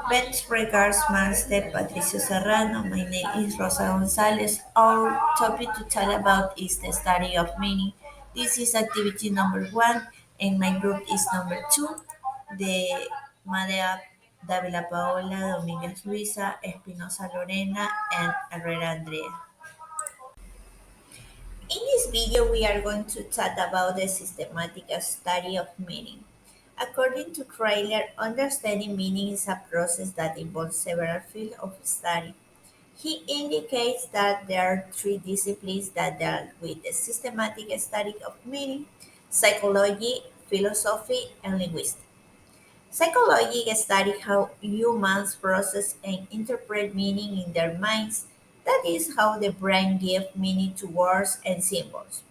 Best regards, Master Patricio Serrano. My name is Rosa Gonzalez. Our topic to tell about is the study of meaning. This is activity number one, and my group is number two. The Madea Davila Paola, Dominguez Luisa, Espinosa Lorena, and Herrera Andrea. In this video, we are going to talk about the systematic study of meaning. According to Trailer, understanding meaning is a process that involves several fields of study. He indicates that there are three disciplines that deal with the systematic study of meaning: psychology, philosophy, and linguistics. Psychology studies how humans process and interpret meaning in their minds. That is how the brain gives meaning to words and symbols.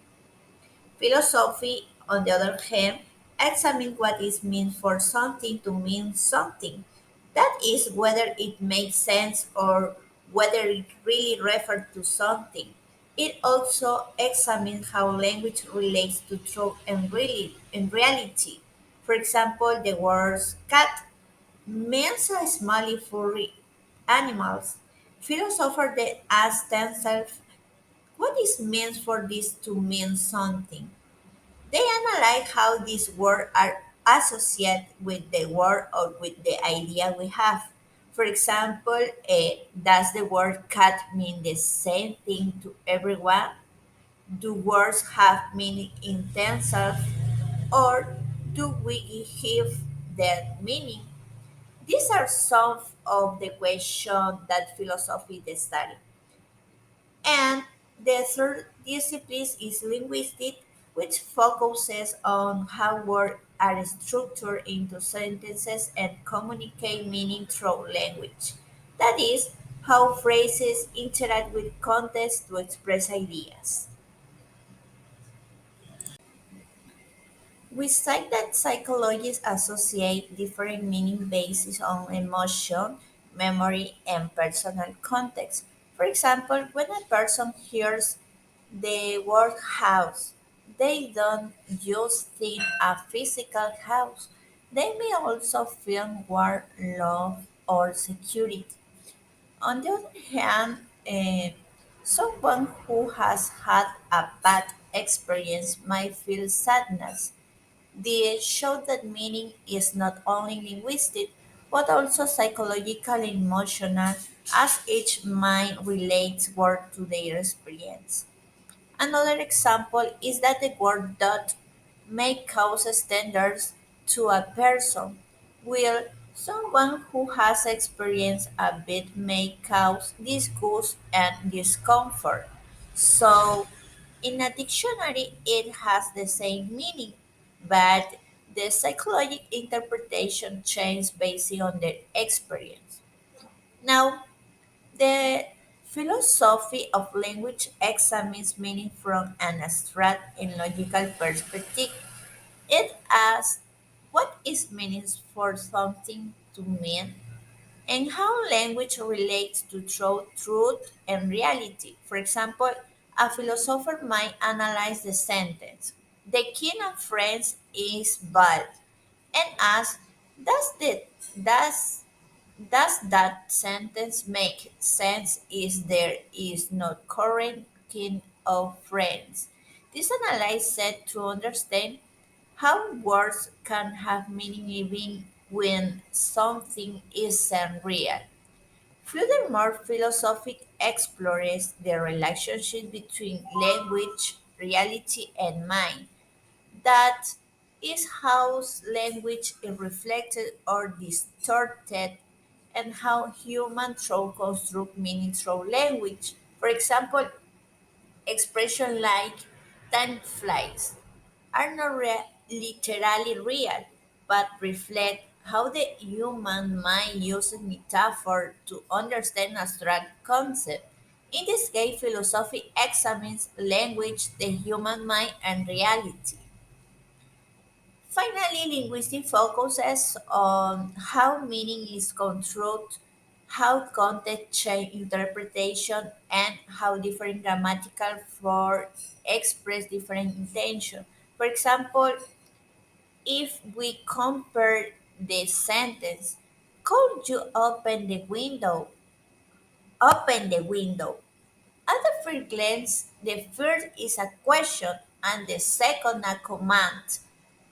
Philosophy, on the other hand, examines what it means for something to mean something. That is, whether it makes sense or whether it really refers to something. It also examines how language relates to truth and reality. For example, the words cat means a small furry animals. Philosophers then ask themselves what is meant for this to mean something. They analyze how these words are associated with the word or with the idea we have. For example, does the word cat mean the same thing to everyone? Do words have meaning in themselves, or do we give that meaning? These are some of the questions that philosophy studies. And the third discipline is linguistics, which focuses on how words are structured into sentences and communicate meaning through language. That is, how phrases interact with context to express ideas. We cite that psychologists associate different meaning based on emotion, memory, and personal context. For example, when a person hears the word house, they don't just think a physical house. They may also feel warmth, love, or security. On the other hand, someone who has had a bad experience might feel sadness. They show that meaning is not only linguistic but also psychological and emotional, as each mind relates word to their experience. Another example is that the word dot may cause standards to a person, while someone who has experienced a bit may cause disgust and discomfort. So, in a dictionary, it has the same meaning, but the psychological interpretation changes based on their experience. Now, the philosophy of language examines meaning from an abstract and logical perspective. It asks what is meaning for something to mean and how language relates to truth and reality. For example, a philosopher might analyze the sentence, "The king of France is bald," and ask, does, the, does does that sentence make sense if there is no current kin of friends? This analysis set to understand how words can have meaning even when something isn't real. Furthermore, philosophy explores the relationship between language, reality, and mind. That is how language is reflected or distorted and how humans through construct meaning through language. For example, expressions like time flies are not literally real, but reflect how the human mind uses metaphor to understand abstract concepts. In this case, philosophy examines language, the human mind, and reality. Finally, linguistics focuses on how meaning is constructed, how context change interpretation, and how different grammatical forms express different intention. For example, if we compare the sentence, Could you open the window? Open the window. At the first glance, the first is a question and the second a command.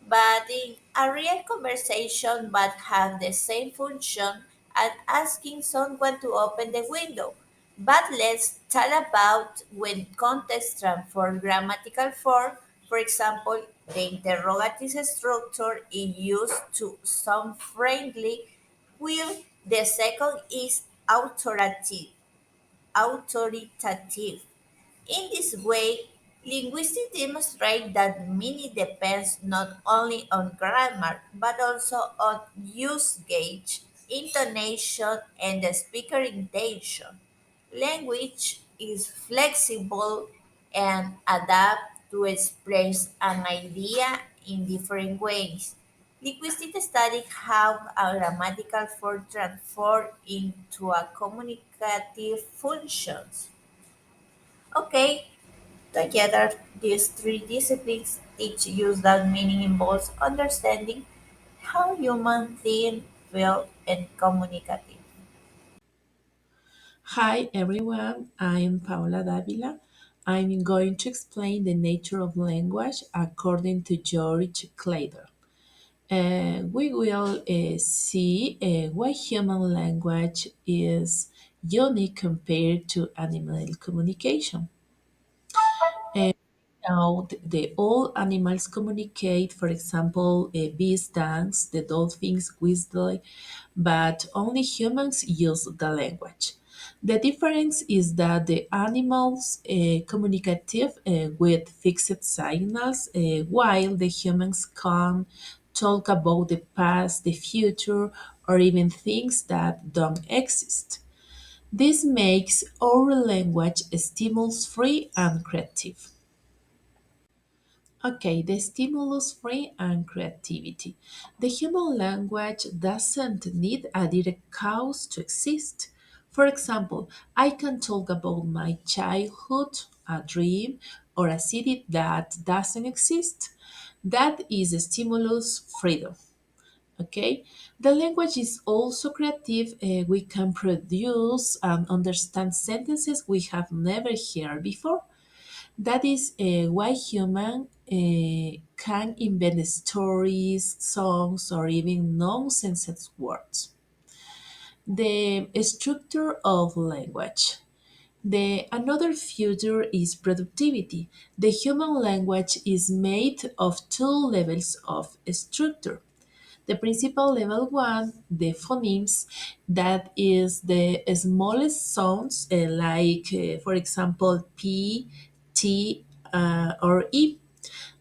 But in a real conversation but have the same function as asking someone to open the window. But let's talk about when context transforms grammatical form. For example, the interrogative structure is used to sound friendly, while the second is authoritative. In this way, linguistics demonstrate that meaning depends not only on grammar but also on use gauge, intonation, and the speaker intention. Language is flexible and adapt to express an idea in different ways. Linguistic studies how a grammatical form transforms into a communicative functions. Okay, together, these three disciplines teach you that meaning involves understanding how humans think, feel, and communicate. Hi everyone, I'm Paola Davila. I'm going to explain the nature of language according to George Clader. We will see why human language is unique compared to animal communication. Uh, Now, all animals communicate. For example, bees dance, the dolphins whistle, but only humans use the language. The difference is that the animals communicative with fixed signals, while the humans can talk about the past, the future, or even things that don't exist. This makes our language stimulus free and creative. Okay, the stimulus free and creativity. The human language doesn't need a direct cause to exist. For example, I can talk about my childhood, a dream, or a city that doesn't exist. That is a stimulus freedom. Okay, the language is also creative. We can produce and understand sentences we have never heard before. That is why human can invent stories, songs, or even nonsense words. The structure of language. The another future is productivity. The human language is made of two levels of structure. The principal level one, the phonemes, that is the smallest sounds for example, P, T, or E.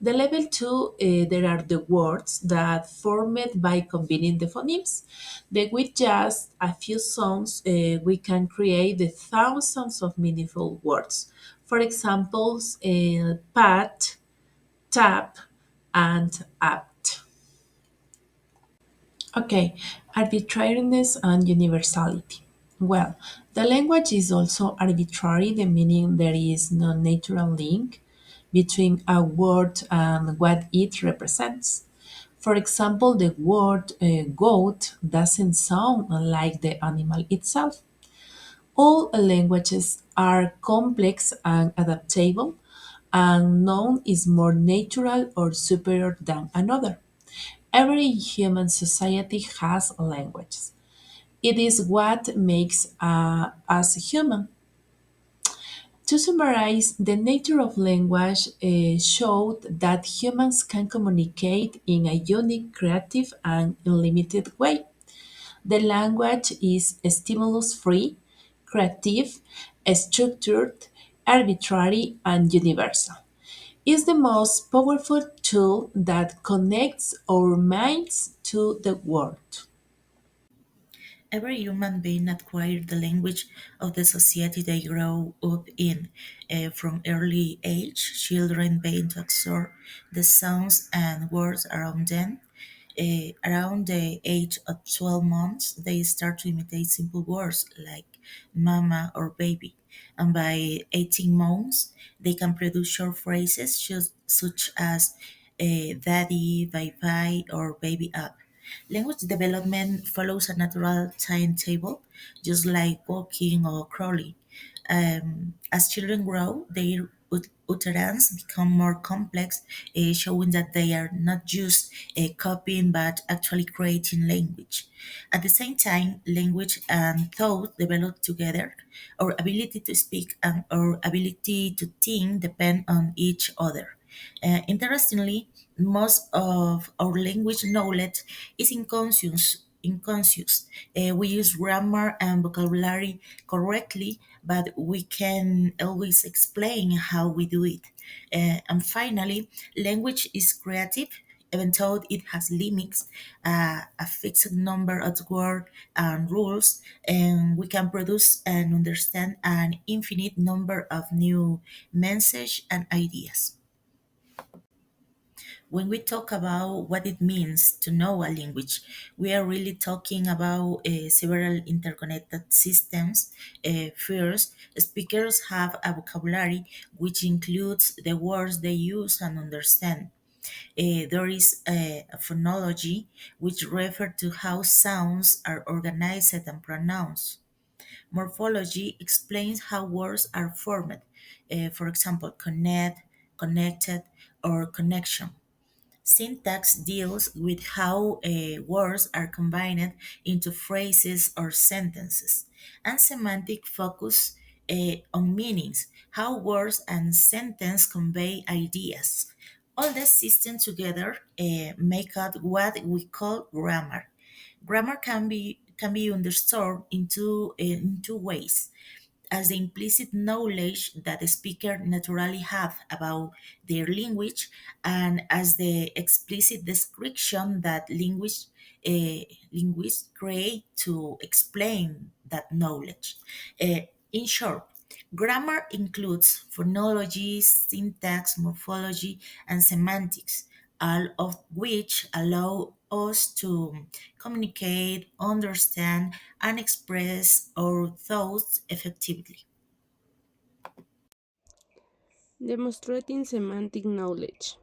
The level two, there are the words that formed by combining the phonemes. Then with just a few sounds, we can create the thousands of meaningful words. For example, pat, tap, and apt. Okay, arbitrariness and universality. Well, the language is also arbitrary, the meaning there is no natural link between a word and what it represents. For example, the word goat doesn't sound like the animal itself. All languages are complex and adaptable, and none is more natural or superior than another. Every human society has languages. It is what makes us human. To summarize, the nature of language showed that humans can communicate in a unique, creative, and unlimited way. The language is stimulus free, creative, structured, arbitrary, and universal. Is the most powerful tool that connects our minds to the world. Every human being acquires the language of the society they grow up in. From early age, children begin to absorb the sounds and words around them. Around the age of 12 months, they start to imitate simple words like mama or baby. And by 18 months, they can produce short phrases such as daddy, bye bye, or baby up. Language development follows a natural timetable, just like walking or crawling. As children grow, their utterance become more complex, showing that they are not just copying but actually creating language. At the same time, language and thought develop together. Our ability to speak and our ability to think depend on each other. Interestingly, most of our language knowledge is inconscious. Inconscious. We use grammar and vocabulary correctly, but we can always explain how we do it. And finally, language is creative, even though it has limits, a fixed number of words and rules, and we can produce and understand an infinite number of new messages and ideas. When we talk about what it means to know a language, we are really talking about several interconnected systems. First, speakers have a vocabulary which includes the words they use and understand. There is a phonology which refers to how sounds are organized and pronounced. Morphology explains how words are formed, for example, connect, connected, or connection. Syntax deals with how words are combined into phrases or sentences, and semantic focus on meanings, how words and sentence convey ideas. All these systems together make up what we call grammar. Grammar can be understood in two ways as the implicit knowledge that the speaker naturally have about their language and as the explicit description that linguists create to explain that knowledge. In short, grammar includes phonology, syntax, morphology, and semantics, all of which allow us to communicate, understand, and express our thoughts effectively. Demonstrating semantic knowledge.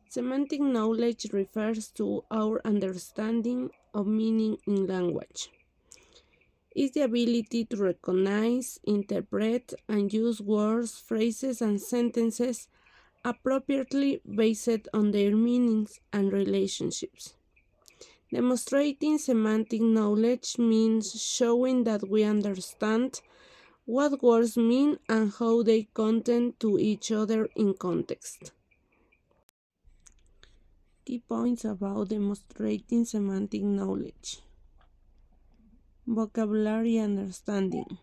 Semantic knowledge refers to our understanding of meaning in language. It's the ability to recognize, interpret, and use words, phrases, and sentences appropriately based on their meanings and relationships. Demonstrating semantic knowledge means showing that we understand what words mean and how they content to each other in context. Key points about demonstrating semantic knowledge. Vocabulary understanding.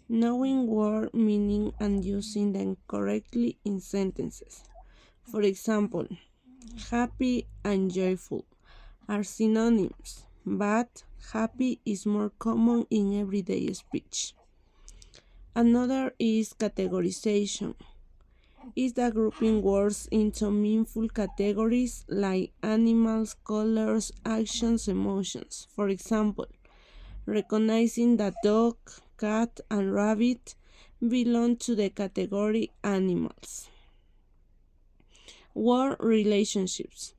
Knowing word meaning and using them correctly in sentences. For example, happy and joyful are synonyms, but happy is more common in everyday speech. Another is categorization. Is the grouping words into meaningful categories like animals, colors, actions, emotions. For example, recognizing that dog, cat, and rabbit belong to the category animals. Word relationships.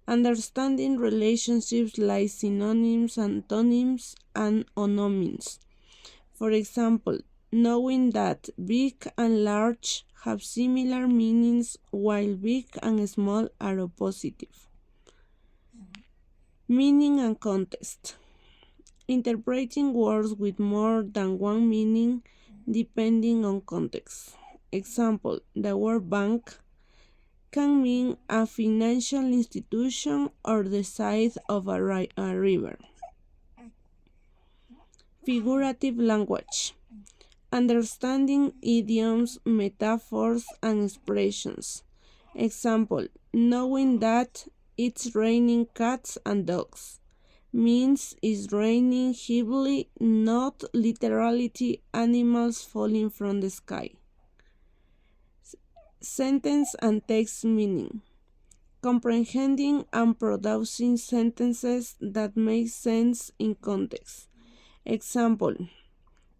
Understanding relationships like synonyms, antonyms, and ononyms. For example, knowing that big and large have similar meanings while big and small are oppositive. Meaning and context. Interpreting words with more than one meaning depending on context. Example, the word bank can mean a financial institution or the side of a river. Figurative language. Understanding idioms, metaphors, and expressions. Example, knowing that it's raining cats and dogs means it's raining heavily, not literally animals falling from the sky. Sentence and text meaning. Comprehending and producing sentences that make sense in context. Example,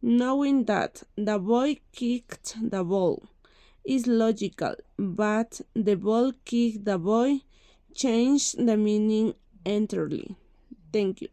knowing that the boy kicked the ball is logical, but the ball kicked the boy changed the meaning entirely. Thank you.